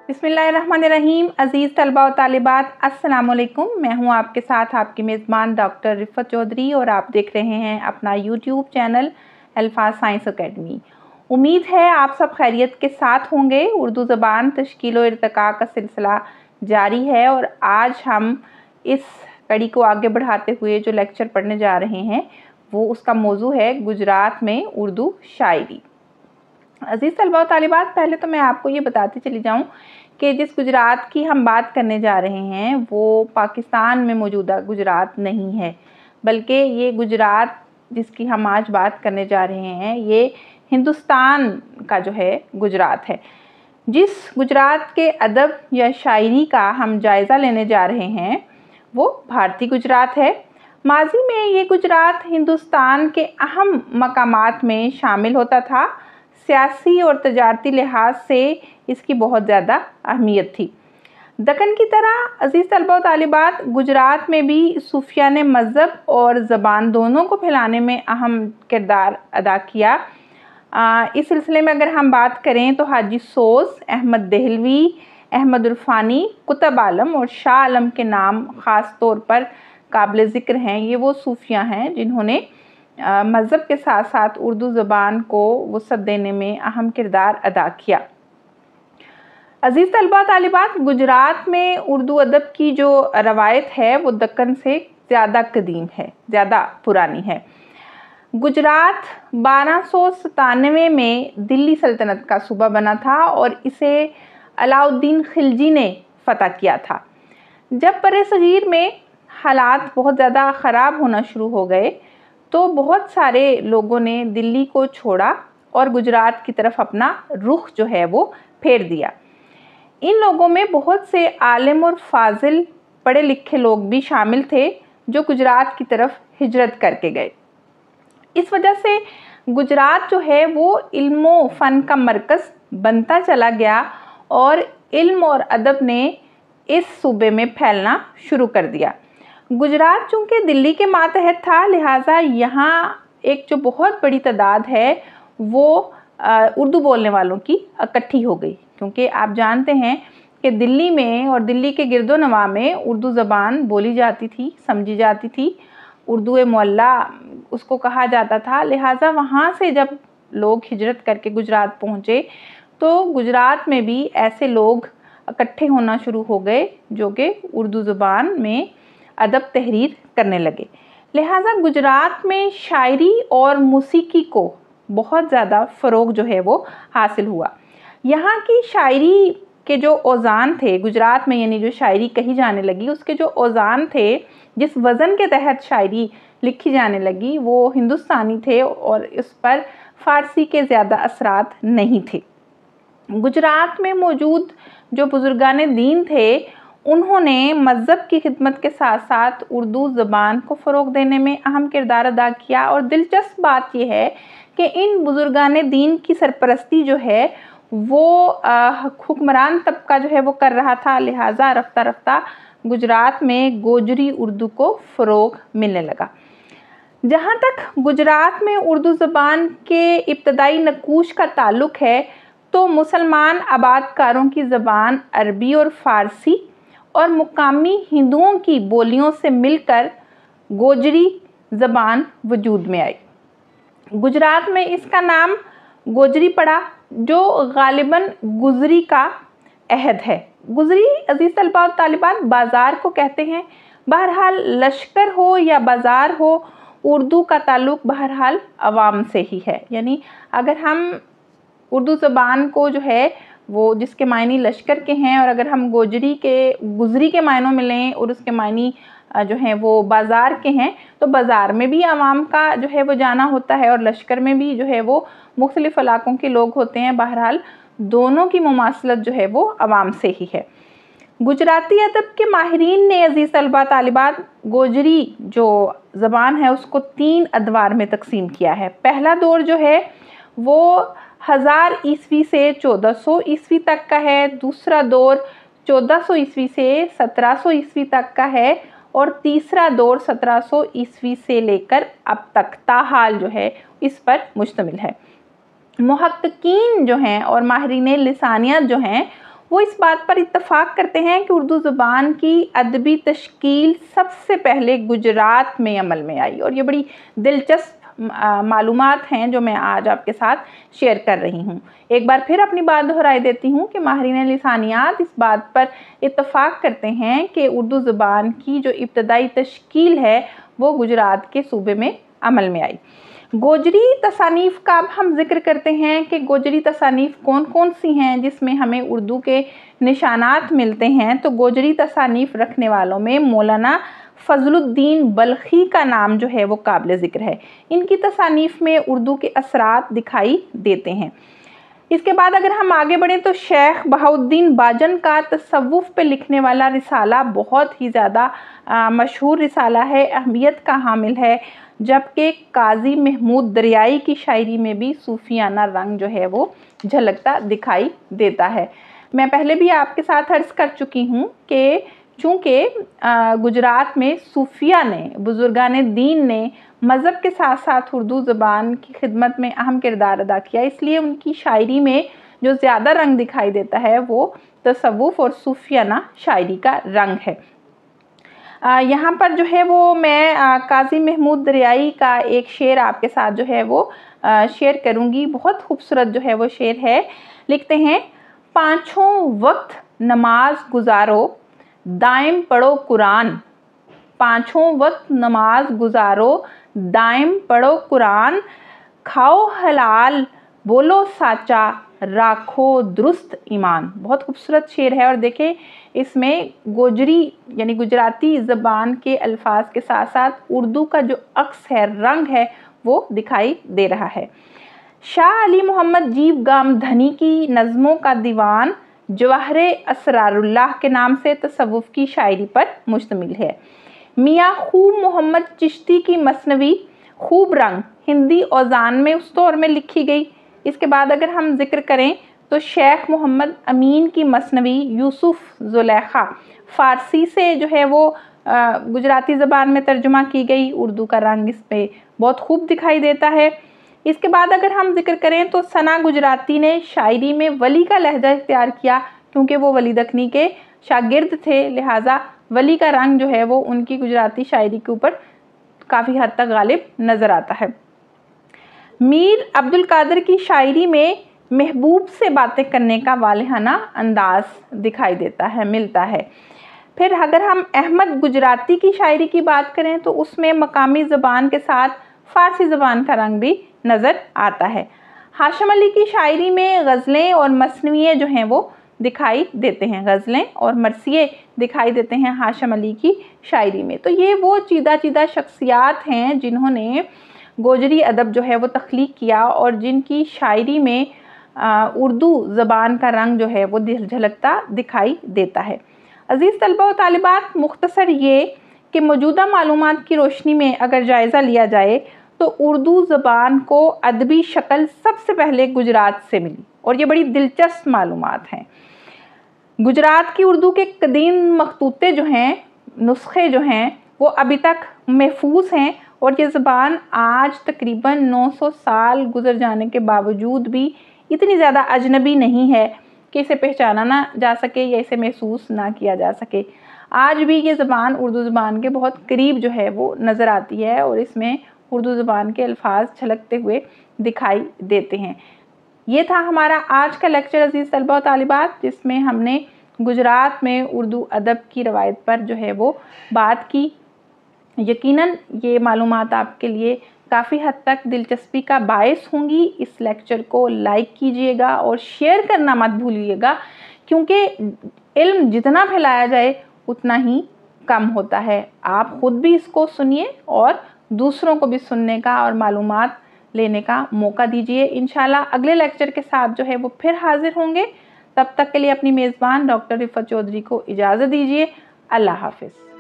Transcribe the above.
बिस्मिल्लाहिर्रहमानिर्रहीम। अज़ीज़ तलबा और तालिबात, अस्सलाम वालेकुम। मैं हूं आपके साथ आपकी मेज़बान डॉक्टर रिफ़त चौधरी और आप देख रहे हैं अपना यूट्यूब चैनल अल्फाज साइंस एकेडमी। उम्मीद है आप सब खैरियत के साथ होंगे। उर्दू ज़बान तश्कील और इर्तिक़ा का सिलसिला जारी है और आज हम इस कड़ी को आगे बढ़ाते हुए जो लेक्चर पढ़ने जा रहे हैं वो उसका मौजू है गुजरात में उर्दू शायरी। अज़ीज़ तलबा और तालिबात, पहले तो मैं आपको ये बताती चली जाऊँ कि जिस गुजरात की हम बात करने जा रहे हैं वो पाकिस्तान में मौजूदा गुजरात नहीं है, बल्कि ये गुजरात जिसकी हम आज बात करने जा रहे हैं ये हिंदुस्तान का जो है गुजरात है। जिस गुजरात के अदब या शायरी का हम जायज़ा लेने जा रहे हैं वो भारतीय गुजरात है। माजी में ये गुजरात हिंदुस्तान के अहम मकामात में शामिल होता था। सियासी और तजारती लिहाज से इसकी बहुत ज़्यादा अहमियत थी। दक्कन की तरह अज़ीज़ तलबा और तालिबात, गुजरात में भी सूफिया ने मज़हब और ज़बान दोनों को फैलाने में अहम किरदार अदा किया। इस सिलसिले में अगर हम बात करें तो हाजी सोज़, अहमद देहलवी, अहमद उर्फ़ानी, कुतुब आलम और शाह आलम के नाम ख़ास तौर पर काबिल ज़िक्र हैं। ये वो सूफिया हैं जिन्होंने मज़हब के साथ साथ उर्दू ज़बान को वसअत देने में अहम किरदार अदा किया। अज़ीज़ तलबा तालिबात, गुजरात में उर्दू अदब की जो रवायत है वो दक्कन से ज़्यादा कदीम है, ज़्यादा पुरानी है। गुजरात 1297 में दिल्ली सल्तनत का सूबा बना था और इसे अलाउद्दीन खिलजी ने फ़तह किया था। जब बरे-सग़ीर में हालात बहुत ज़्यादा ख़राब होना शुरू हो गए तो बहुत सारे लोगों ने दिल्ली को छोड़ा और गुजरात की तरफ अपना रुख जो है वो फेर दिया। इन लोगों में बहुत से आलिम और फाजिल पढ़े लिखे लोग भी शामिल थे जो गुजरात की तरफ हिजरत करके गए। इस वजह से गुजरात जो है वो इल्म और फ़न का मरकज़ बनता चला गया और इल्म और अदब ने इस सूबे में फैलना शुरू कर दिया। गुजरात चूँकि दिल्ली के मातहत था, लिहाजा यहाँ एक जो बहुत बड़ी तादाद है वो उर्दू बोलने वालों की इकट्ठी हो गई, क्योंकि आप जानते हैं कि दिल्ली में और दिल्ली के गिरदो नवा में उर्दू ज़बान बोली जाती थी, समझी जाती थी। उर्दू मोहल्ला उसको कहा जाता था। लिहाजा वहाँ से जब लोग हिजरत करके गुजरात पहुँचे तो गुजरात में भी ऐसे लोग इकट्ठे होना शुरू हो गए जो कि उर्दू ज़बान में अदब तहरीर करने लगे। लिहाजा गुजरात में शायरी और मौसीकी को बहुत ज़्यादा फ़रोग़ जो है वो हासिल हुआ। यहाँ की शायरी के जो औज़ान थे गुजरात में, यानी जो शायरी कही जाने लगी उसके जो औज़ान थे, जिस वज़न के तहत शायरी लिखी जाने लगी वो हिंदुस्तानी थे और इस पर फ़ारसी के ज़्यादा असरात नहीं थे। गुजरात में मौजूद जो बुज़ुर्गाने दीन थे उन्होंने मज़हब की खिदमत के साथ साथ उर्दू ज़बान को फ़रोग़ देने में अहम किरदार अदा किया। और दिलचस्प बात यह है कि इन बुज़ुर्गाने दीन की सरपरस्ती जो है वो हुक्मरान तबका जो है वो कर रहा था। लिहाजा रफ्ता रफ्ता गुजरात में गोजरी उर्दू को फ़रोग़ मिलने लगा। जहाँ तक गुजरात में उर्दू ज़बान के इब्तदाई नकूश का ताल्लुक़ है तो मुसलमान आबादकारों की ज़बान अरबी और फ़ारसी और मुकामी हिंदुओं की बोलियों से मिलकर गोजरी ज़बान वजूद में आई। गुजरात में इसका नाम गोजरी पड़ा जो गालिबन गुजरी का अहद है। गुजरी अज़ीज़ तलबा और तालिबात बाज़ार को कहते हैं। बहरहाल लश्कर हो या बाज़ार हो, उर्दू का ताल्लुक़ बहरहाल अवाम से ही है। यानी अगर हम उर्दू ज़बान को जो है वो जिसके मायने लश्कर के हैं और अगर हम गुजरी के मायनों में लें और उसके मायने जो हैं वो बाज़ार के हैं तो बाज़ार में भी आवाम का जो है वो जाना होता है और लश्कर में भी जो है वो मुख्तलिफ़ इलाक़ों के लोग होते हैं। बहरहाल दोनों की मुमासलत जो है वो आवाम से ही है। गुजराती अदब के माहिरीन ने अज़ीज़ तलबा तालिबात गोजरी जो ज़बान है उसको 3 अदवार में तकसीम किया है। पहला दौर जो है वो 1000 ईस्वी से 1400 ईस्वी तक का है। दूसरा दौर 1400 ईस्वी से 1700 ईस्वी तक का है और तीसरा दौर 1700 ईस्वी से लेकर अब तक ताहाल जो है इस पर मुश्तमिल है। मुहक्किकीन जो हैं और माहिरीन लिसानियत जो हैं वो इस बात पर इत्तफाक करते हैं कि उर्दू ज़बान की अदबी तश्कील सबसे पहले गुजरात में अमल में आई। और ये बड़ी दिलचस्प मालूमात हैं जो मैं आज आपके साथ शेयर कर रही हूँ। एक बार फिर अपनी बात दोहराई देती हूँ कि माहिरीन लिसानियात इस बात पर इत्तफाक करते हैं कि उर्दू ज़बान की जो इब्तदाई तश्कील है वो गुजरात के सूबे में अमल में आई। गोजरी तसानीफ़ का अब हम जिक्र करते हैं कि गोजरी तसानीफ़ कौन कौन सी हैं जिसमें हमें उर्दू के निशानात मिलते हैं। तो गोजरी तसानीफ़ रखने वालों में मौलाना फजलुद्दीन बल्खी का नाम जो है वो काबिल ज़िक्र है। इनकी तसानीफ़ में उर्दू के असरात दिखाई देते हैं। इसके बाद अगर हम आगे बढ़ें तो शेख बहाउद्दीन बाजन का तसव्वुफ़ पे लिखने वाला रिसाला बहुत ही ज़्यादा मशहूर रिसाला है, अहमियत का हामिल है। जबकि काजी महमूद दरियाई की शायरी में भी सूफियाना रंग जो है वो झलकता दिखाई देता है। मैं पहले भी आपके साथ अर्ज़ कर चुकी हूँ कि चूँकि गुजरात में सूफिया ने, बुज़ुर्गान दीन ने मज़हब के साथ साथ उर्दू ज़बान की खिदमत में अहम किरदार अदा किया, इसलिए उनकी शायरी में जो ज़्यादा रंग दिखाई देता है वो तसव्वुफ़ और सूफियाना शायरी का रंग है। यहाँ पर जो है वो मैं काजी महमूद दरियाई का एक शेर आपके साथ जो है वो शेयर करूँगी। बहुत खूबसूरत जो है वो शेर है। लिखते हैं, पाँचों वक्त नमाज गुजारो, दाइम पढ़ो कुरान। पाँचों वक्त नमाज गुजारो, दाइम पढ़ो कुरान। खाओ हलाल, बोलो साचा, राखो दुरुस्त ईमान। बहुत खूबसूरत शेर है। और देखें इसमें गोजरी यानी गुजराती ज़बान के अल्फाज के साथ साथ उर्दू का जो अक्स है, रंग है, वो दिखाई दे रहा है। शाह अली मोहम्मद जीव गामधनी की नज़मों का दीवान जवाहरे असरारुल्लाह के नाम से तसव्वुफ़ की शायरी पर मुश्तमिल है। मियाँ खूब मोहम्मद चिश्ती की मसनवी खूब रंग हिंदी औज़ान में उस दौर में लिखी गई। इसके बाद अगर हम जिक्र करें तो शेख मोहम्मद अमीन की मसनवी यूसुफ ज़ुलेखा फ़ारसी से जो है वो गुजराती ज़बान में तर्जुमा की गई। उर्दू का रंग इस पर बहुत खूब दिखाई देता है। इसके बाद अगर हम जिक्र करें तो सना गुजराती ने शायरी में वली का लहजा इख्तियार किया, क्योंकि वो वली दखनी के शागिर्द थे, लिहाजा वली का रंग जो है वो उनकी गुजराती शायरी के ऊपर काफ़ी हद तक गालिब नज़र आता है। मीर अब्दुल कादिर की शायरी में महबूब से बातें करने का वालिहाना अंदाज दिखाई देता है, मिलता है। फिर अगर हम अहमद गुजराती की शायरी की बात करें तो उसमें मकामी ज़बान के साथ फ़ारसी ज़बान का रंग भी नज़र आता है। हाशिम अली की शायरी में गज़लें और मसनविये जो हैं वो दिखाई देते हैं, गज़लें और मरसिये दिखाई देते हैं हाशिम अली की शायरी में। तो ये वो चीदा चीदा शख्सियात हैं जिन्होंने गोजरी अदब जो है वो तख्लीक किया और जिनकी शायरी में उर्दू ज़बान का रंग जो है वो झलकता दिखाई देता है। अज़ीज़ तलबा व तालिबात, मुख्तसर ये कि मौजूदा मालूमात की रोशनी में अगर जायज़ा लिया जाए तो उर्दू ज़बान को अदबी शक्ल सबसे पहले गुजरात से मिली और ये बड़ी दिलचस्प मालूमात हैं। गुजरात की उर्दू के कदीम मखतूते जो हैं, नुस्खे जो हैं, वो अभी तक महफूज हैं और ये ज़बान आज तकरीबन 900 साल गुजर जाने के बावजूद भी इतनी ज़्यादा अजनबी नहीं है कि इसे पहचाना ना जा सके या इसे महसूस ना किया जा सके। आज भी ये ज़बान उर्दू ज़बान के बहुत करीब जो है वो नज़र आती है और इसमें उर्दू ज़बान के अल्फाज झलकते हुए दिखाई देते हैं। ये था हमारा आज का लेक्चर अज़ीज़ तलबा व तालिबात, जिसमें हमने गुजरात में उर्दू अदब की रवायत पर जो है वो बात की। यकीनन ये मालूमात आपके लिए काफ़ी हद तक दिलचस्पी का बायस होंगी। इस लेक्चर को लाइक कीजिएगा और शेयर करना मत भूलिएगा, क्योंकि इल्म जितना फैलाया जाए उतना ही कम होता है। आप ख़ुद भी इसको सुनिए और दूसरों को भी सुनने का और मालूमात लेने का मौका दीजिए। इंशाल्लाह अगले लेक्चर के साथ जो है वो फिर हाजिर होंगे। तब तक के लिए अपनी मेज़बान डॉक्टर रिफ़त चौधरी को इजाज़त दीजिए। अल्लाह हाफ़िज़।